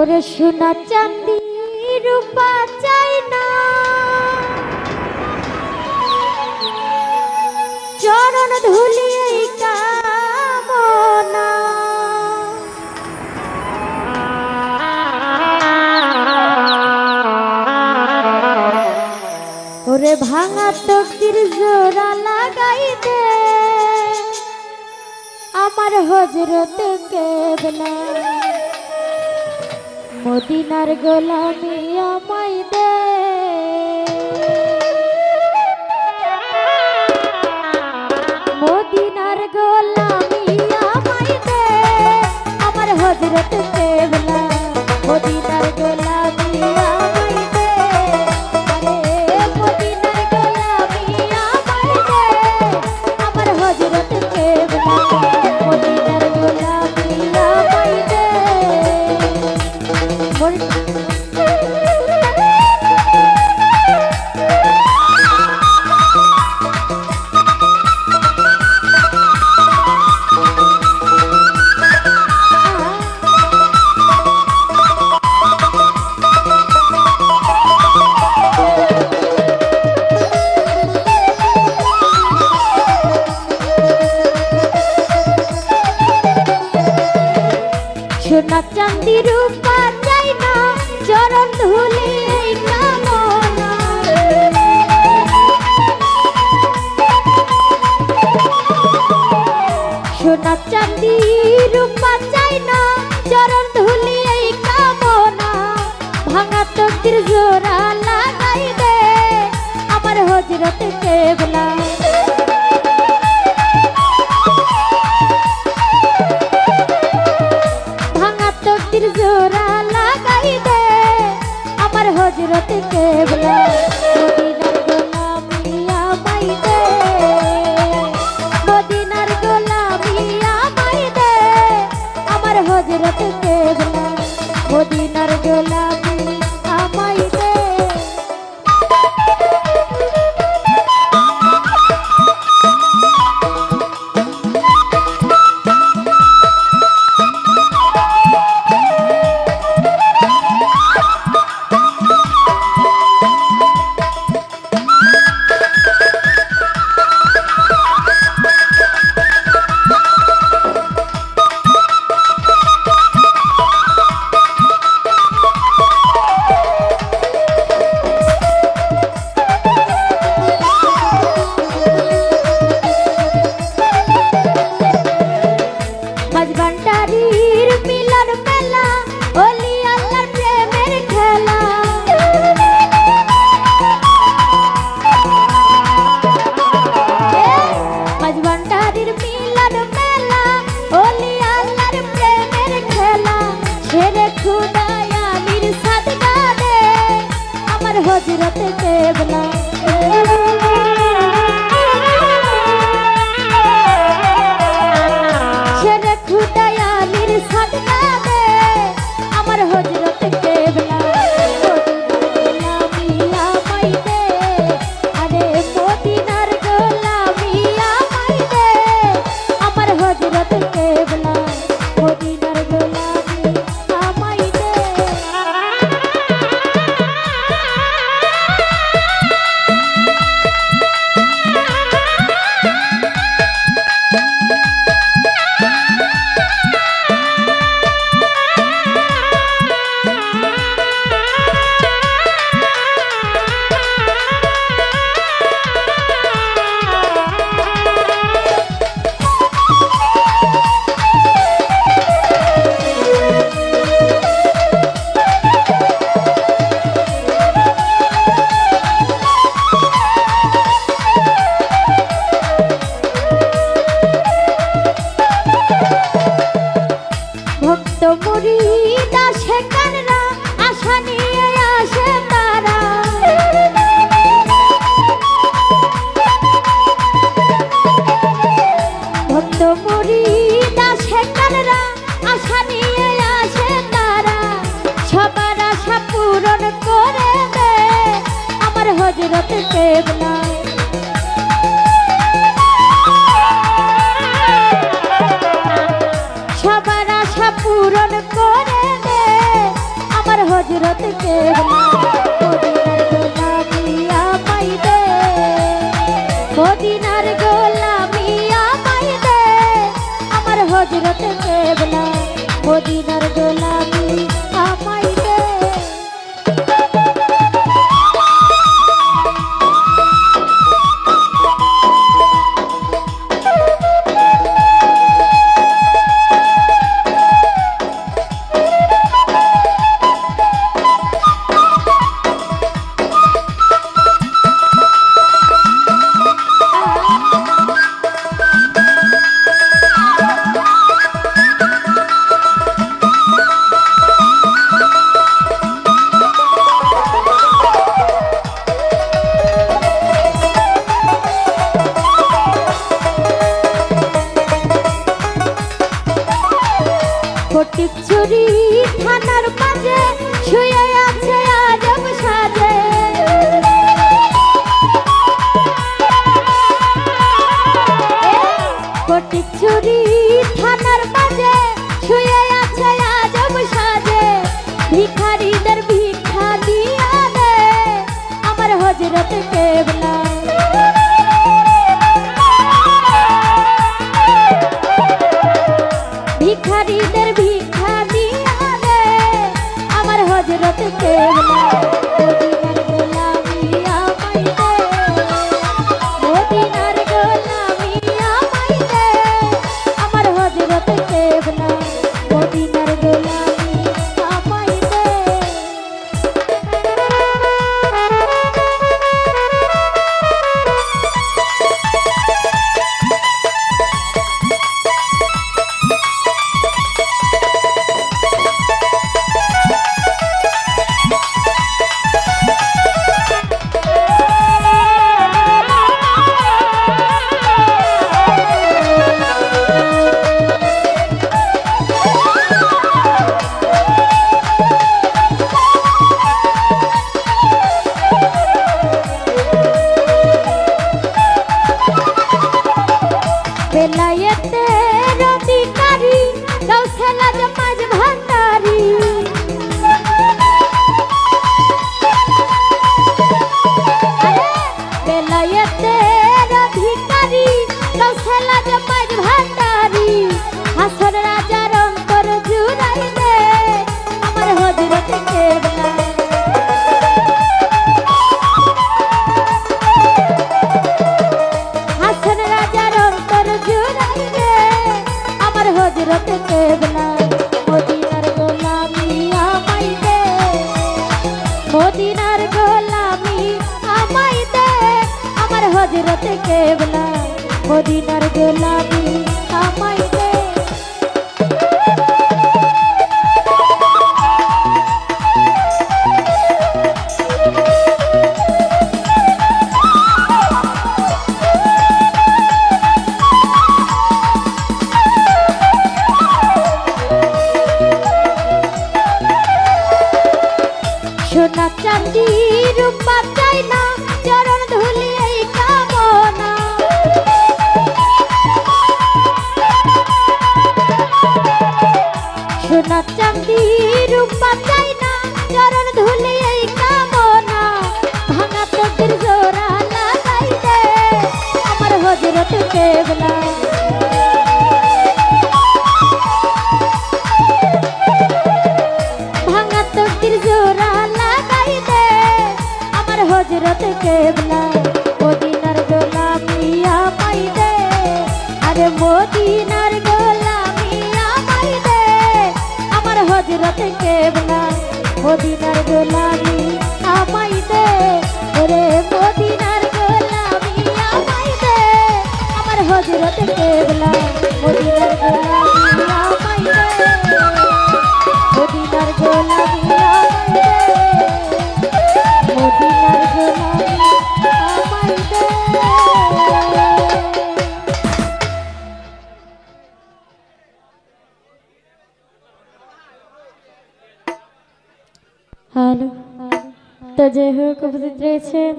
ওরে সোনা চাঁদি রূপা চাই না, চরণ ধুলি এই কামনা। ওরে ভাঙা তকদির জোড়া লাগাই দে, আমার হজরত কেবলা মদিনার গোলামি আমায় দে। মদিনার গোলামি আমায় দে, আমার হজরত কেবলা মদিনার গোলামি আমায় দে। আরে মদিনার গোলামি আমায় দে, আমার হজরত কেবলা মদিনার গোলামি আমায় দে। সোনা চাঁদি রূপা চাই না, চরণ ধুলি এই কামনা। সোনা চাঁদি রূপা চাই না, চরণ ধুলি এই কামনা। ভাঙা তকদির জোড়া লাগাই দে, আমার হজরত কেবলা জোড়া লাগাই দে, আমার হজরত কেবলা মদিনার গোলামি আমায় দে। মদিনার গোলামি আমায় দে, আমার হজরত কেবলা মদিনার গোলামি আমায় দে। ভান্ডারির মিলন মেলা, ওলি আল্লাহর প্রেমের খেলা। মাঝ ভান্ডারির মিলন মেলা, ওলি আল্লাহর প্রেমের খেলা। শেরে খুদায়া নির্সাদ গানে, আমার হজরত কেবলা আমার হজরত কেবলা মদিনার গোলামি আমায় দে। আরে মদিনার গোলামি আমায় দে, আমার হজরত কেবলা মদিনার গোলামি আমায় দে। ভক্ত মুরিদ আসে কানরা, আশা নিয়ে আসে তারা। ভক্ত মুরিদ আসে কানরা, আশা নিয়ে আসে তারা। সবার আশা পূরণ করে দে, আমার হজরত কেবলা সবার আশা পূরণ করে দে, কেবলা মদিনার গোলামি আমায় দে মদিনার গোলামি আমায় দে আমার হযরত কেবলা মদিনার গোলামি আমায় দে ফটিকছড়ি থানার মাঝে শুয়ে আছে আজব সাজে ফটিকছড়ি থানার মাঝে শুয়ে আছে আজব সাজে ভিখারিদের ভিক্ষা দিয়া দে আমার হযরত কেবলা ভিখারিদের ভিক্ষা দিয়া দে আমার হযরত কেবলা মদিনার গোলামি আমায় দে মদিনার গোলামি আমায় দে আমার হযরত কেবলা মদিনার গোলামি আমায় দে বেলায়েতের অধিকারী গাউসে নামাজ ভান্ডারী বেলায়েতের অধিকারী গাউসে নামাজ ভান্ডারী হাসন রাজার অন্তর জুড়াই দে আমার হযরত কেবলা হাসন রাজার অন্তর জুড়াই দে আমার হযরত কেবলা মদিনার গোলামি আমায় দে মদিনার গোলামি আমায় দে আমার হযরত কেবলা মদিনার গোলামি আমায় দে সোনা চাঁদি রূপা চাই না চরণ ধুলি এই কামনা সোনা চাঁদি রূপা চাই না চরণ ধুলি এই কামনা ভাঙা তকদির জোড়া লাগাই দে আমার হযরত কেবলা ভাঙা তকদির জোড়া লাগাই দে আমার হযরত কেবলা মদিনার গোলামি আমায় দে আরে মদিনার গোলামি আমায় দে আমার হযরত কেবলা মদিনার গোলামি আমায় দে রে মদিনার গোলামি আমায় দে আমার হযরত কেবলা মদিনার গোলামি আমায় দে মদিনার গোলামি আমায় দে মদিনার গোলামি আমায় দে হ্যালো তো যে হোক উপস্থিত রয়েছেন